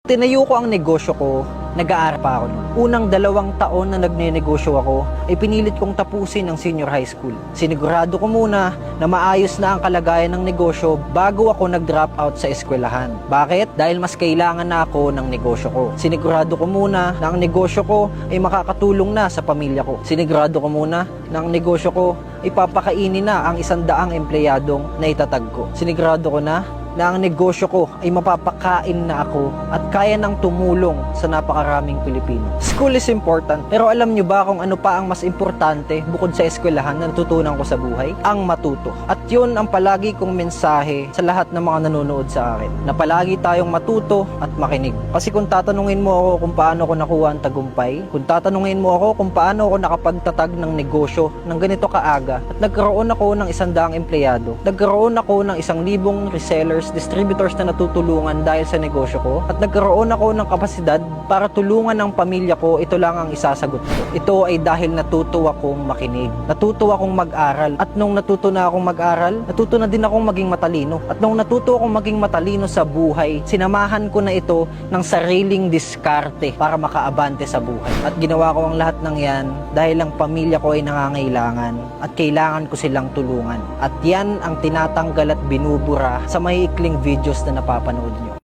Tinayo ko ang negosyo ko, nag-aaral pa ako noon. Unang 2 taon na nagnenegosyo ako, ay pinilit kong tapusin ang senior high school. Sinigurado ko muna na maayos na ang kalagayan ng negosyo bago ako nag-drop out sa eskwelahan. Bakit? Dahil mas kailangan na ako ng negosyo ko. Sinigurado ko muna na ang negosyo ko ay makakatulong na sa pamilya ko. Sinigurado ko muna na ang negosyo ko ay papakainin na ang 100 empleyadong na itatag ko. Sinigurado ko na ang negosyo ko ay mapapakain na ako at kaya nang tumulong sa napakaraming Pilipino. School is important, pero alam nyo ba kung ano pa ang mas importante bukod sa eskwelahan na natutunan ko sa buhay? Ang matuto. At yun ang palagi kong mensahe sa lahat ng mga nanonood sa akin, na palagi tayong matuto at makinig. Kasi kung tatanungin mo ako kung paano ko nakuha ang tagumpay, kung tatanungin mo ako kung paano ako nakapagtatag ng negosyo ng ganito kaaga, at nagkaroon ako ng 100 empleyado, nagkaroon ako ng 1,000 resellers, distributors na natutulungan dahil sa negosyo ko, at nagkaroon ako ng kapasidad para tulungan ang pamilya ko, ito lang ang isasagot ko. Ito ay dahil natuto akong makinig, natuto akong mag-aral, at nung natuto na akong mag-aral, natuto na din akong maging matalino. At nung natuto akong maging matalino sa buhay, sinamahan ko na ito ng sariling diskarte para makaabante sa buhay. At ginawa ko ang lahat ng yan dahil ang pamilya ko ay nangangailangan at kailangan ko silang tulungan. At yan ang tinatanggal at binubura sa may ikling videos na napapanood nyo.